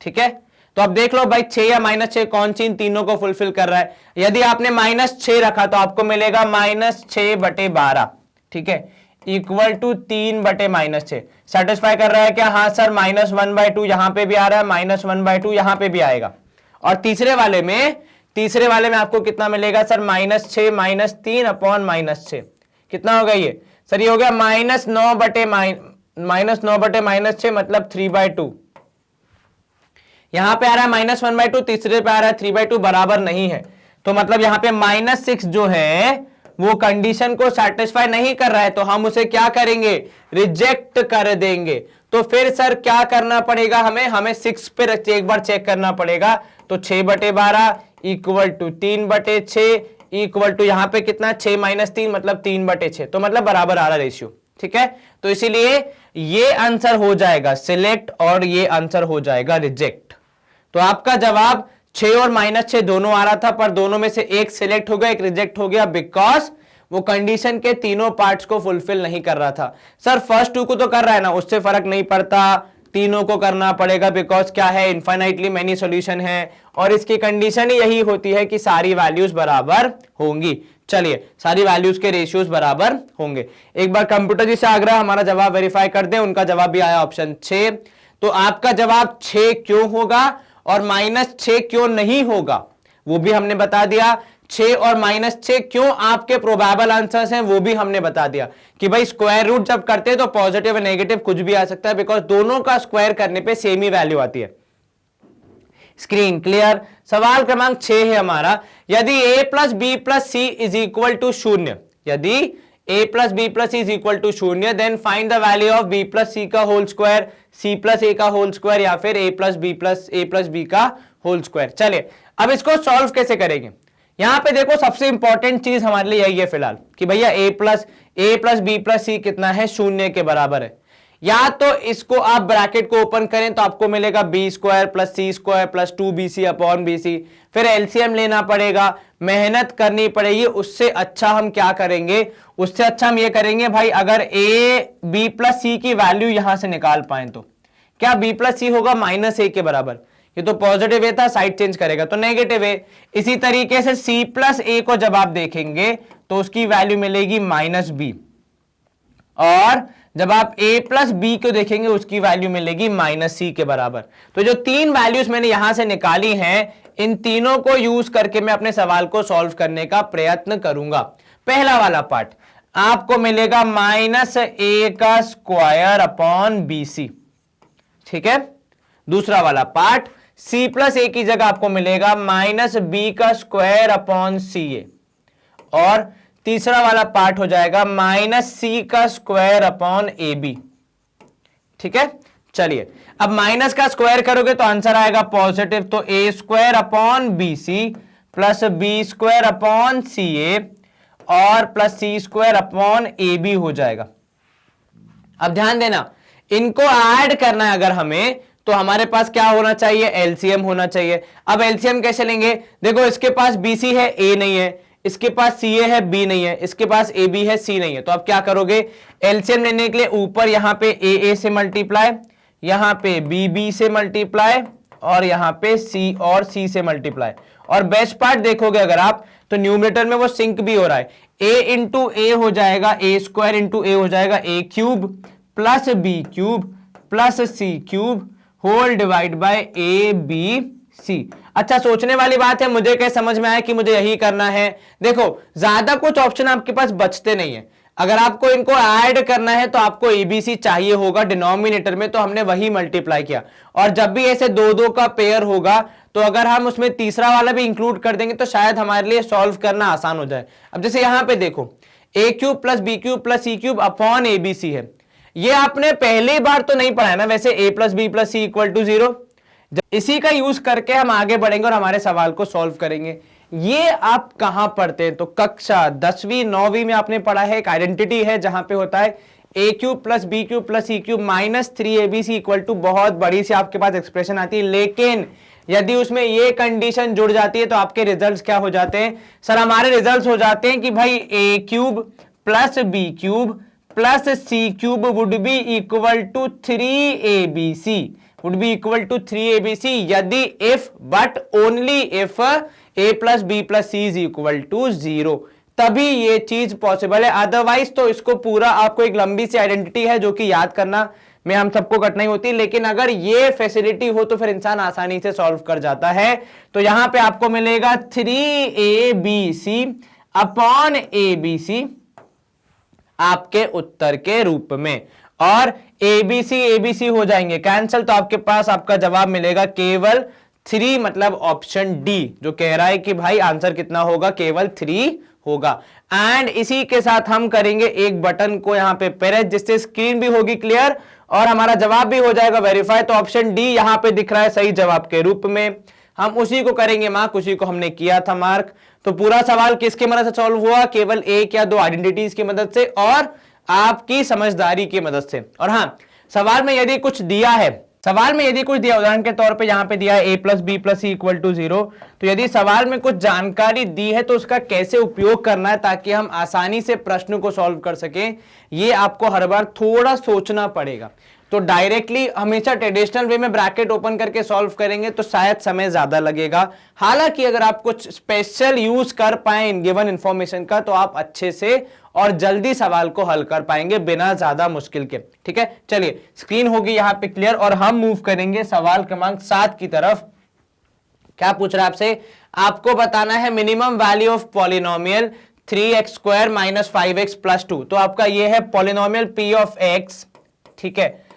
ठीक है, तो अब देख लो भाई 6 या माइनस 6 कौन सी इन तीनों को फुलफिल कर रहा है। यदि आपने माइनस 6 रखा तो आपको मिलेगा माइनस 6 बटे 12, ठीक है, इक्वल टू 3 बटे माइनस 6। सेटिस्फाई कर रहा है क्या, हाँ सर, माइनस 1/2 यहां पे भी आ रहा है, माइनस 1/2 यहां पे भी आएगा। और तीसरे वाले में आपको कितना मिलेगा sir, minus 6 minus 3 upon minus 6, कितना होगा ये सर, ये हो गया माइनस 9 बटे माइनस 6, मतलब 3/2। यहां पे आ रहा है माइनस 1/2, तीसरे पे आ रहा है 3/2, बराबर नहीं है, तो मतलब यहां पे माइनस 6 जो है वो कंडीशन को सेटिस्फाई नहीं कर रहा है, तो हम उसे क्या करेंगे, रिजेक्ट कर देंगे। तो फिर सर क्या करना पड़ेगा हमें 6 पे एक बार चेक करना पड़ेगा, तो 6 बटे 12 इक्वल टू 3 बटे 6 इक्वल टू यहां पे कितना, 6 माइनस 3 मतलब 3 बटे 6, तो मतलब बराबर आ रहा रेशियो। ठीक है, तो इसीलिए ये आंसर हो जाएगा सिलेक्ट और ये आंसर हो जाएगा रिजेक्ट। तो आपका जवाब 6 और माइनस 6 दोनों आ रहा था, पर दोनों में से एक सिलेक्ट हो गया, एक रिजेक्ट हो गया, बिकॉज वो कंडीशन के तीनों पार्ट्स को फुलफिल नहीं कर रहा था। सर फर्स्ट 2 को तो कर रहा है ना, उससे फर्क नहीं पड़ता, तीनों को करना पड़ेगा, बिकॉज क्या है, इनफाइनाइटली मेनी सॉल्यूशन है, और इसकी कंडीशन ही यही होती है कि सारी वैल्यूज बराबर होंगी। चलिए सारी वैल्यूज के रेशियोज बराबर होंगे। एक बार कंप्यूटर जी से आग्रह हमारा जवाब वेरीफाई कर दें, उनका जवाब भी आया ऑप्शन 6। तो आपका जवाब 6 क्यों होगा और माइनस 6 क्यों नहीं होगा वो भी हमने बता दिया। 6 और माइनस 6 क्यों आपके प्रोबेबल आंसर्स हैं वो भी हमने बता दिया कि भाई स्क्वायर रूट जब करते हैं तो पॉजिटिव और नेगेटिव कुछ भी आ सकता है, बिकॉज दोनों का स्क्वायर करने पे सेम ही वैल्यू आती है। Screen clear. सवाल क्रमांक 6 है हमारा, यदि a plus b plus c is equal to 0, यदि a plus b plus c is equal to 0, then find the value of b plus c का whole square, c plus a का whole square, या फिर a plus b का whole square. चलिए अब इसको solve कैसे करेंगे। यहां पे देखो सबसे इंपॉर्टेंट चीज हमारे लिए यही है फिलहाल कि भैया a प्लस बी प्लस सी कितना है, 0 के बराबर है। या तो इसको आप ब्रैकेट को ओपन करें तो आपको मिलेगा b square plus c square plus 2bc upon bc, फिर एलसीएम लेना पड़ेगा, मेहनत करनी पड़ेगी। उससे अच्छा हम क्या करेंगे, उससे अच्छा हम ये करेंगे भाई, अगर a b प्लस सी की वैल्यू यहां से निकाल पाए तो क्या b प्लस सी होगा -a के बराबर, ये तो पॉजिटिव ए था, साइड चेंज करेगा तो नेगेटिव है। इसी तरीके से c प्लस ए को जब आप देखेंगे तो उसकी वैल्यू मिलेगी -b, और जब आप a प्लस बी को देखेंगे उसकी वैल्यू मिलेगी -c के बराबर। तो जो तीन वैल्यूज मैंने यहां से निकाली हैं, इन तीनों को यूज करके मैं अपने सवाल को सॉल्व करने का प्रयत्न करूंगा। पहला वाला पार्ट आपको मिलेगा -a का स्क्वायर अपॉन bc, ठीक है। दूसरा वाला पार्ट c प्लस ए की जगह आपको मिलेगा -b का स्क्वायर अपॉन ca, और तीसरा वाला पार्ट हो जाएगा -c का स्क्वायर अपॉन ab, ठीक है। चलिए अब माइनस का स्क्वायर करोगे तो आंसर आएगा पॉजिटिव, तो a square upon bc plus b square upon ca और plus c square upon ab हो जाएगा। अब ध्यान देना, इनको ऐड करना है अगर हमें, तो हमारे पास क्या होना चाहिए, एलसीएम होना चाहिए। अब एलसीएम कैसे लेंगे, देखो इसके पास BC है, A नहीं है, इसके पास CA है, B नहीं है, इसके पास AB है, C नहीं है। तो अब क्या करोगे, एलसीएम लेने के लिए ऊपर यहां पे AA से मल्टीप्लाई, यहां पे BB से मल्टीप्लाई, और यहां पे C और C से मल्टीप्लाई। और बेस्ट पार्ट देखोगे अगर आप तो न्यूमरेटर में वो सिंक भी हो रहा है, A इंटू A हो जाएगा, A स्क्वायर इंटू A हो जाएगा A cube plus B cube plus C cube whole divide by A B C. अच्छा, सोचने वाली बात है, मुझे क्या समझ में आया कि मुझे यही करना है। देखो, ज्यादा कुछ ऑप्शन आपके पास बचते नहीं है। अगर आपको इनको ऐड करना है तो आपको एबीसी चाहिए होगा डिनोमिनेटर में, तो हमने वही मल्टीप्लाई किया। और जब भी ऐसे दो दो का पेयर होगा तो अगर हम उसमें तीसरा वाला भी इंक्लूड कर देंगे तो शायद हमारे लिए सॉल्व करना आसान हो जाए। अब जैसे यहां पे देखो, a cube plus b cube plus c cube upon ABC है। ये आपने पहली बार तो नहीं पढ़ा है ना वैसे, a plus b plus c equal to 0। इसी का यूज करके हम आगे बढ़ेंगे और हमारे सवाल को सॉल्व करेंगे। ये आप कहां पढ़ते हैं? तो कक्षा 10वीं 9वीं में आपने पढ़ा है। एक आइडेंटिटी है जहां पे होता है a cube plus b cube plus c cube minus 3abc equal to, बहुत बड़ी सी आपके पास एक्सप्रेशन आती है। लेकिन यदि उसमें ये कंडीशन जुड़ जाती है तो आपके रिजल्ट्स क्या हो जाते हैं? सर हमारे रिजल्ट्स हो जाते हैं कि भाई a cube plus b cube plus c cube would be equal to 3abc, would be equal to 3abc यदि if but only if a plus b plus c is equal to 0, तभी ये चीज possible है। Otherwise तो इसको पूरा आपको एक लंबी सी आइडेंटिटी है जो कि याद करना में हम सबको कठिनाई होती है, लेकिन अगर ये फैसिलिटी हो तो फिर इंसान आसानी से सॉल्व कर जाता है। तो यहां पे आपको मिलेगा 3abc अपॉन abc आपके उत्तर के रूप में, और एबीसी एबीसी हो जाएंगे कैंसिल, तो आपके पास आपका जवाब मिलेगा केवल 3, मतलब ऑप्शन डी जो कह रहा है कि भाई आंसर कितना होगा, केवल 3 होगा। एंड इसी के साथ हम करेंगे एक बटन को यहां पे प्रेस, जिससे स्क्रीन भी होगी क्लियर और हमारा जवाब भी हो जाएगा वेरीफाई। तो ऑप्शन डी यहां पे दिख रहा है सही जवाब के रूप में। हम उसी को करेंगे मार्क, उसी को हमने किया था मार्क। तो पूरा सवाल किसकी मदद से सॉल्व हुआ? केवल एक या दो आइडेंटिटीज की मदद से और आपकी समझदारी की मदद से। और हाँ, सवाल में यदि कुछ दिया है, उदाहरण के तौर पे यहां पे दिया है a plus b plus c equal to 0, तो यदि सवाल में कुछ जानकारी दी है तो उसका कैसे उपयोग करना है ताकि हम आसानी से प्रश्न को सॉल्व कर सकें, ये आपको हर बार थोड़ा सोचना पड़ेगा। तो डायरेक्टली हमेशा ट्रेडिशनल वे में ब्रैकेट ओपन करके सॉल्व करेंगे तो शायद समय ज्यादा लगेगा। हालांकि अगर आप कुछ स्पेशल यूज कर पाए इन गिवन इंफॉर्मेशन का तो आप अच्छे से और जल्दी सवाल को हल कर पाएंगे बिना ज्यादा मुश्किल के। ठीक है, चलिए स्क्रीन होगी यहां पे क्लियर और हम मूव करेंगे सवाल क्रमांक 7 की तरफ। क्या पूछ रहा है आपसे? आपको बताना है minimum value of polynomial 3x square minus 5x plus 2। तो आपका ये है पॉलिनोमियल p ऑफ x, ठीक है,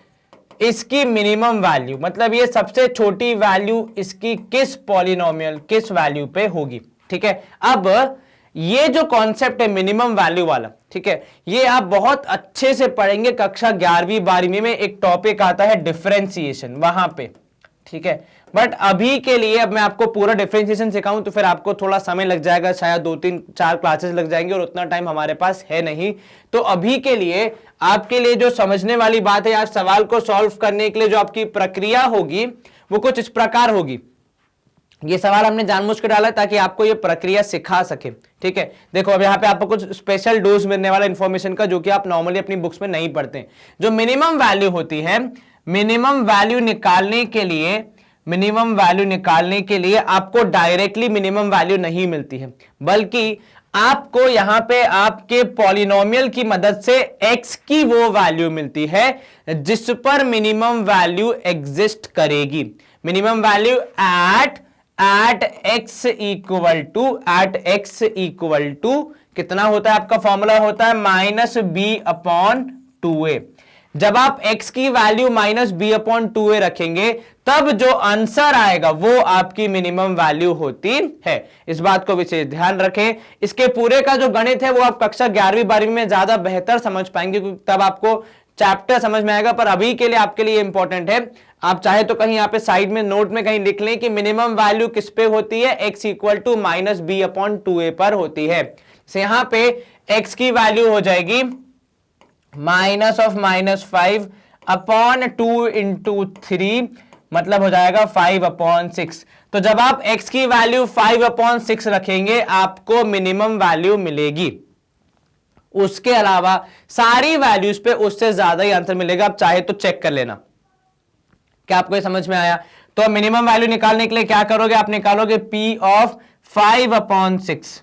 इसकी मिनिमम वैल्यू, मतलब ये सबसे छोटी वैल्यू इसकी किस पॉलिनोमियल किस वैल्यू पे होगी। ठीक है, अब ये जो कॉन्सेप्ट है मिनिमम वैल्यू वाला, ठीक है, ये आप बहुत अच्छे से पढ़ेंगे कक्षा 11वीं 12वीं में। एक टॉपिक आता है डिफरेंशिएशन वहां पे, ठीक है। बट अभी के लिए अब मैं आपको पूरा डिफरेंशिएशन सिखाऊं तो फिर आपको थोड़ा समय लग जाएगा, शायद 2-3-4 क्लासेस लग जाएंगे और उतना टाइम हमारे पास है नहीं। तो अभी के लिए आपके लिए जो समझने वाली बात है, आज सवाल को सॉल्व करने के लिए जो आपकी प्रक्रिया होगी वो कुछ इस प्रकार होगी। ये सवाल हमने जानबूझ के डाला ताकि आपको ये प्रक्रिया सिखा सके। ठीक है, देखो अब यहाँ पे आपको कुछ स्पेशल डोज मिलने वाला इंफॉर्मेशन का जो कि आप नॉर्मली अपनी बुक्स में नहीं पढ़ते। जो मिनिमम वैल्यू होती है, मिनिमम वैल्यू निकालने के लिए आपको डायरेक्टली मिनिमम वैल्यू नहीं मिलती है, बल्कि आपको यहां पे आपके पॉलिनोमियल की मदद से x की वो वैल्यू मिलती है जिस पर मिनिमम वैल्यू एग्जिस्ट करेगी। Minimum value at x equal to कितना होता है? आपका फॉर्मूला होता है -b/2a। जब आप x की वैल्यू -b/2a रखेंगे तब जो आंसर आएगा वो आपकी मिनिमम वैल्यू होती है। इस बात को विशेष ध्यान रखें। इसके पूरे का जो गणित है वो आप कक्षा 11वीं 12वीं में ज्यादा बेहतर समझ पाएंगे क्योंकि तब आपको चैप्टर समझ में आएगा। पर अभी के लिए आपके लिए इंपॉर्टेंट है, आप चाहे तो कहीं यहाँ पे साइड में नोट में कहीं लिख लें कि मिनिमम वैल्यू किस पे होती है, x इक्वल टू -b/2a पर होती है। तो यहाँ पे x की वैल्यू हो जाएगी -(-5)/2 इंटू 3, मतलब हो जाएगा 5/6। तो जब आप x की वैल्यू 5/6 रखेंगे आपको मिनिमम वैल्यू मिलेगी। उसके अलावा सारी वैल्यूज पे उससे ज्यादा ही आंसर मिलेगा। आप चाहे तो चेक कर लेना। क्या आपको ये समझ में आया? तो मिनिमम वैल्यू निकालने के लिए क्या करोगे? आप निकालोगे p ऑफ 5/6।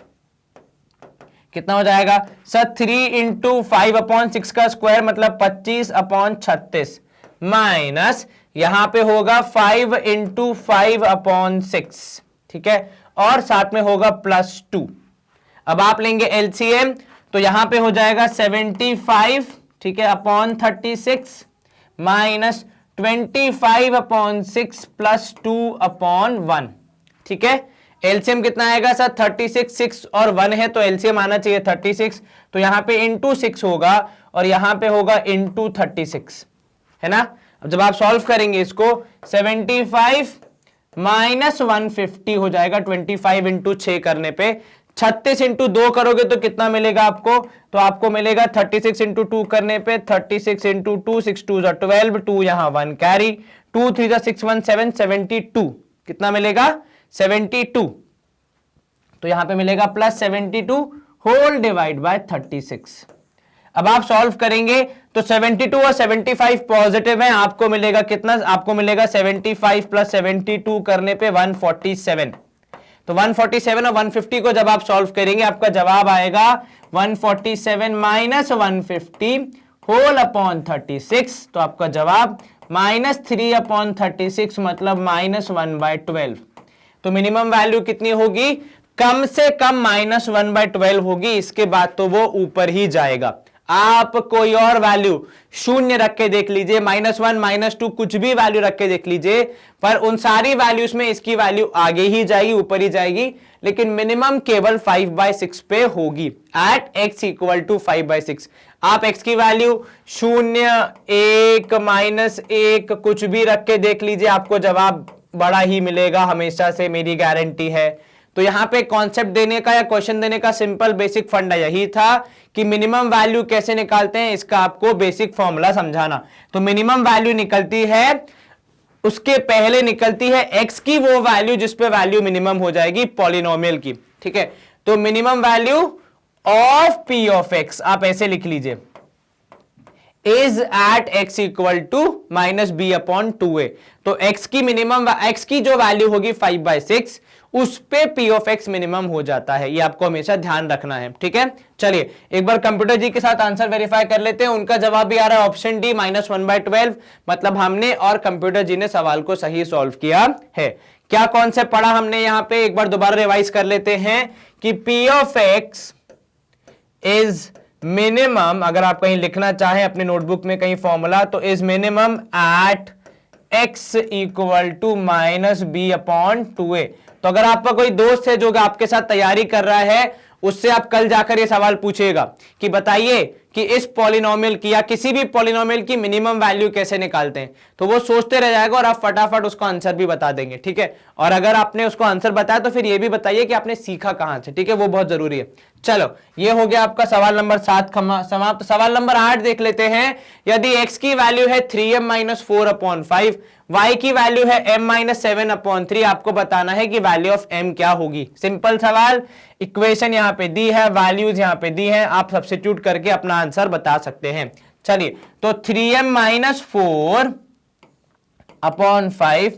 कितना हो जाएगा सर? 3 इंटू 5/6 का स्क्वायर मतलब 25/36 माइनस यहां पे होगा 5 इंटू 5/6, ठीक है, और साथ में होगा +2। अब आप लेंगे एलसीएम, तो यहां पे हो जाएगा 75, ठीक है, अपॉन 36 माइनस 25/6 प्लस 2/1, ठीक है। एलसीएम कितना आएगा सर? 36, 6 और 1 है तो एलसीएम आना चाहिए 36, तो यहां पे इंटू 6 होगा और यहां पे होगा इंटू 36, है ना। अब जब आप सॉल्व करेंगे इसको, 75 माइनस 150 हो जाएगा 25 इंटू 6 करने पे। 36 इंटू 2 करोगे तो कितना मिलेगा आपको? तो आपको मिलेगा 36 इंटू 2 करने पे 36 इंटू 2, 6 2 12, 2 यहां 1 कैरी, 2 3 6 1 7, 72 कितना मिलेगा? 72। तो यहां पे मिलेगा +72 होल डिवाइड बाय 36। अब आप सॉल्व करेंगे तो 72 और 75 पॉजिटिव है, आपको मिलेगा कितना? आपको मिलेगा 75 प्लस 72 करने पे 147। तो 147 और 150 को जब आप सॉल्व करेंगे आपका जवाब आएगा 147 माइनस 150 होल अपॉन 36। तो आपका जवाब -3/36 मतलब -1/12। तो मिनिमम वैल्यू कितनी होगी? कम से कम -1/12 होगी, इसके बाद तो वो ऊपर ही जाएगा। आप कोई और वैल्यू शून्य रख के देख लीजिए, -1 -2 कुछ भी वैल्यू रख के देख लीजिए, पर उन सारी वैल्यूज में इसकी वैल्यू आगे ही जाएगी, ऊपर ही जाएगी, लेकिन मिनिमम केवल 5/6 पे होगी एट x = 5/6। आप x की वैल्यू 0, 1, -1 कुछ भी रख के देख लीजिए, आपको जवाब बड़ा ही मिलेगा हमेशा से, मेरी गारंटी है। तो यहां पे कॉन्सेप्ट देने का या क्वेश्चन देने का सिंपल बेसिक फंडा यही था कि मिनिमम वैल्यू कैसे निकालते हैं, इसका आपको बेसिक फॉर्मूला समझाना। तो मिनिमम वैल्यू निकलती है, उसके पहले निकलती है x की वो वैल्यू जिस पे वैल्यू मिनिमम हो जाएगी पॉलिनोमियल की, ठीक है। तो minimum value of p of x आप ऐसे लिख लीजिए, इज एट x = -b/2a। तो x की मिनिमम, x की जो वैल्यू होगी 5/6, उस पे p ऑफ x मिनिमम हो जाता है, ये आपको हमेशा ध्यान रखना है, ठीक है। चलिए एक बार कंप्यूटर जी के साथ आंसर वेरीफाई कर लेते हैं। उनका जवाब भी आ रहा है ऑप्शन डी -1/12, मतलब हमने और कंप्यूटर जी ने सवाल को सही सॉल्व किया है। क्या कॉन्सेप्ट पढ़ा हमने यहां पे, एक बार दोबारा रिवाइज कर लेते हैं कि p of x is minimum, अगर आप कहीं लिखना चाहें अपने नोटबुक में कहीं फॉर्मूला, तो is minimum eight x = -b/2a। तो अगर आपका कोई दोस्त है जो आपके साथ तैयारी कर रहा है, उससे आप कल जाकर ये सवाल पूछेगा कि बताइए कि इस पॉलिनोमियल की या किसी भी पॉलिनोमियल की मिनिमम वैल्यू कैसे निकालते हैं, तो वो सोचते रह जाएगा और आप फटाफट उसको आंसर भी बता देंगे, ठीक है। और अगर आपने उसको आंसर बताया तो फिर ये भी बताइए कि आपने सीखा कहां से, ठीक है, वो बहुत जरूरी है। चलो ये हो गया आपका सवाल नंबर 7 समाप्त। सवाल नंबर 8 देख लेते हैं। यदि x की वैल्यू है 3m - 4/5, y की वैल्यू है m - 7/3, आपको बताना है कि वैल्यू ऑफ m क्या होगी। सिंपल सवाल, इक्वेशन यहां पे दी है, वैल्यूज यहां पे दी है, आप सब्स्टिट्यूट करके अपना आंसर बता सकते हैं। चलिए तो 3m - 4/5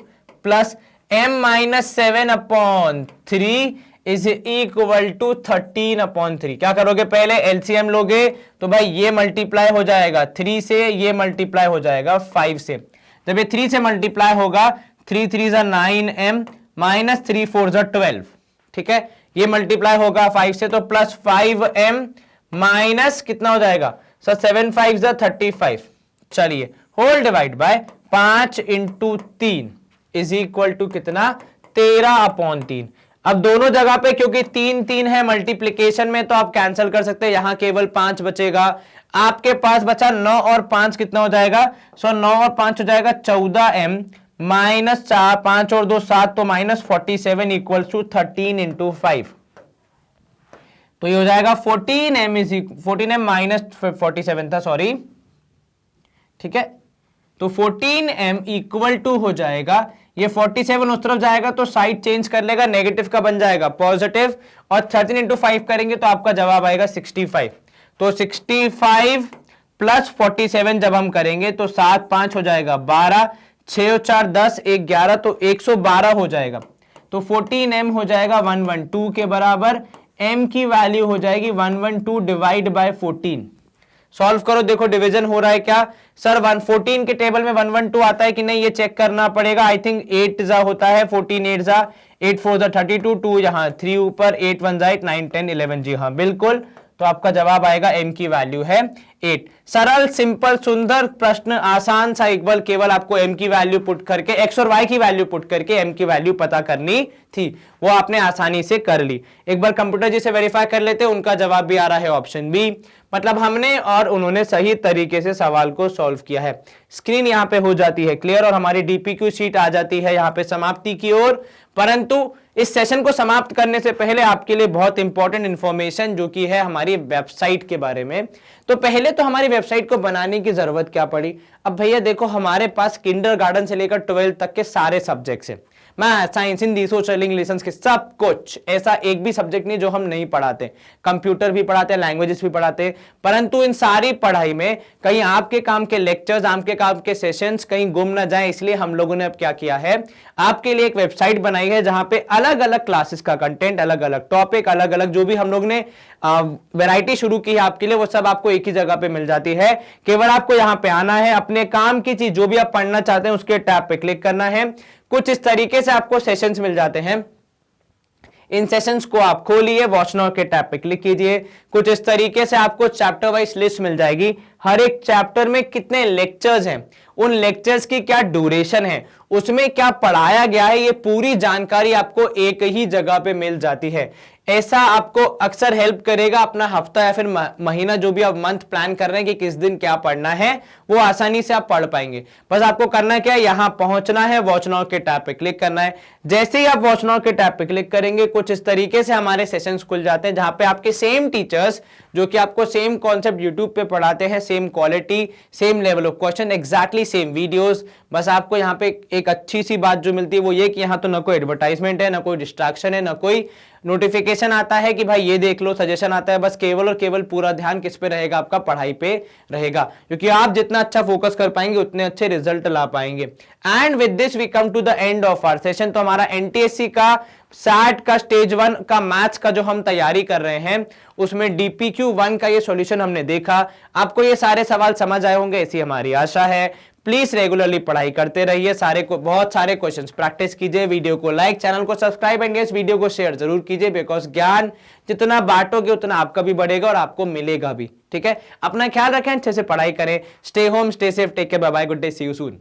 plus m - 7/3 is equal to 13/3। क्या करोगे? पहले एलसीएम लोगे तो भाई ये मल्टीप्लाई हो जाएगा 3 से, ये मल्टीप्लाई हो जाएगा 5 से। जब ये 3 से मल्टीप्लाई होगा, 3 3 = 9m - 3 4 = 12, ठीक है। ये मल्टीप्लाई होगा 5 से, तो प्लस 5m माइनस कितना हो जाएगा सर? 7 5 = 35। चलिए whole divide by 5 into 3 is equal to कितना? 13/3। अब दोनों जगह पे क्योंकि 3 3 है मल्टीप्लीकेशन में, तो आप कैंसिल कर सकते हैं, यहां केवल 5 बचेगा। आपके पास बचा 9 और 5 कितना हो जाएगा? सो 9 और 5 हो जाएगा 14m माइनस 4, 5 और 2 7, तो -47 इक्वल टू 13 इंटू 5। तो ये हो जाएगा 14m माइनस 47 था, सॉरी, ठीक है। तो 14m इक्वल टू हो जाएगा, ये 47 उस तरफ जाएगा तो साइड चेंज कर लेगा, नेगेटिव का बन जाएगा पॉजिटिव, और 13 इंटू 5 करेंगे तो आपका जवाब आएगा 65। तो 65 प्लस 47 जब हम करेंगे तो 7 5 हो जाएगा 12, 6 और 4 10, 1 11, तो 112 हो जाएगा। तो 14m हो जाएगा 112 के बराबर, m की वैल्यू हो जाएगी 112 डिवाइड बाय 14। सॉल्व करो, देखो डिवीजन हो रहा है क्या सर। 114 के टेबल में 112 आता है कि नहीं ये चेक करना पड़ेगा। आई थिंक 8 जा होता है, 14 8 जा, 8 4 जा 32, 2 यहाँ 3 ऊपर, 8 1 जा 8, 9 10 11 जी हाँ बिल्कुल। तो आपका जवाब आएगा m की वैल्यू है 8। सरल सिंपल सुंदर प्रश्न, आसान सा, इक्वल केवल आपको m की वैल्यू पुट करके, x और y की वैल्यू पुट करके m की वैल्यू पता करनी थी, वो आपने आसानी से कर ली। एक बार कंप्यूटर जी से वेरीफाई कर लेते, उनका जवाब भी आ रहा है ऑप्शन बी, मतलब हमने और उन्होंने सही तरीके से सवाल को सॉल्व किया है। स्क्रीन यहाँ पे हो जाती है क्लियर और हमारी डीपीक्यू शीट आ जाती है यहाँ पे समाप्ति की ओर। परंतु इस सेशन को समाप्त करने से पहले आपके लिए बहुत इंपॉर्टेंट इंफॉर्मेशन जो कि है हमारी वेबसाइट के बारे में। तो पहले तो हमारी वेबसाइट को बनाने की जरूरत क्या पड़ी। अब भैया देखो हमारे पास किंडरगार्टन से लेकर 12th तक के सारे सब्जेक्ट्स हैं, math science Hindi social English के सब कुछ, ऐसा एक भी सब्जेक्ट नहीं जो हम नहीं पढ़ाते। कंप्यूटर भी पढ़ाते हैं, लैंग्वेजेस भी पढ़ाते हैं, परंतु इन सारी पढ़ाई में कहीं आपके काम के लेक्चर्स, आपके काम के सेशंस कहीं गुम ना जाए, इसलिए हम लोगों ने अब क्या किया है, आपके लिए एक वेबसाइट बनाई है जहां पे अलग अलग क्लासेस का कंटेंट, अलग अलग टॉपिक, अलग अलग जो भी हम लोग ने वैरायटी शुरू की है आपके लिए, वो सब आपको एक ही जगह पे मिल जाती है। केवल आपको यहां पे आना है, अपने काम की चीज जो भी आप पढ़ना चाहते हैं उसके टैब पे क्लिक करना है। कुछ इस तरीके से आपको सेशंस मिल जाते हैं, इन सेशंस को आप खोलिए, वॉच नाउ के टैब पे क्लिक कीजिए। कुछ इस तरीके से आपको चैप्टर वाइज लिस्ट मिल जाएगी, हर एक चैप्टर में कितने लेक्चर्स हैं, उन लेक्चर्स की क्या ड्यूरेशन है, उसमें क्या पढ़ाया गया है, ये पूरी जानकारी आपको एक ही जगह पे मिल जाती है। ऐसा आपको अक्सर हेल्प करेगा अपना हफ्ता या फिर महीना, जो भी आप मंथ प्लान कर रहे हैं कि किस दिन क्या पढ़ना है, वो आसानी से आप पढ़ पाएंगे। बस आपको करना क्या है, यहां पहुंचना है, वॉच नाउ के टैब पे क्लिक करना है। जैसे ही आप वॉच नाउ के टैब पे क्लिक करेंगे, कुछ इस तरीके से हमारे सेशंस खुल जाते हैं जहां पे आपके सेम टीचर्स जो कि आपको सेम कॉन्सेप्ट यूट्यूब पे पढ़ाते हैं, same quality, same level of question, exactly same videos. बस आपको यहाँ पे एक अच्छी सी बात जो मिलती है वो ये कि यहाँ तो ना कोई एडवर्टाइजमेंट है, ना कोई डिस्ट्रैक्शन है, ना कोई नोटिफिकेशन आता है कि भाई ये देख लो, सजेशन आता है। बस केवल और केवल पूरा ध्यान किस पे रहेगा, आपका पढ़ाई पे रहेगा, क्योंकि आप जितना अच्छा फोकस कर पाएंगे उतने अच्छे रिजल्ट ला पाएंगे। And with this we come to the end of our session. तो हमारा एनटीएससी का सैट का स्टेज 1 का मैथ्स का जो हम तैयारी कर रहे हैं उसमें डीपीक्यू 1 का ये सॉल्यूशन हमने देखा। आपको ये सारे सवाल समझ आए होंगे ऐसी हमारी आशा है। प्लीज रेगुलरली पढ़ाई करते रहिए, बहुत सारे क्वेश्चंस प्रैक्टिस कीजिए। वीडियो को लाइक, चैनल को सब्सक्राइब एंड इस वीडियो को शेयर जरूर कीजिए, बिकॉज ज्ञान जितना बांटोगे उतना आपका भी बढ़ेगा और आपको मिलेगा भी। ठीक है, अपना ख्याल रखें, अच्छे से पढ़ाई करें। Stay home, stay safe, take care, bye bye, good day, see you soon.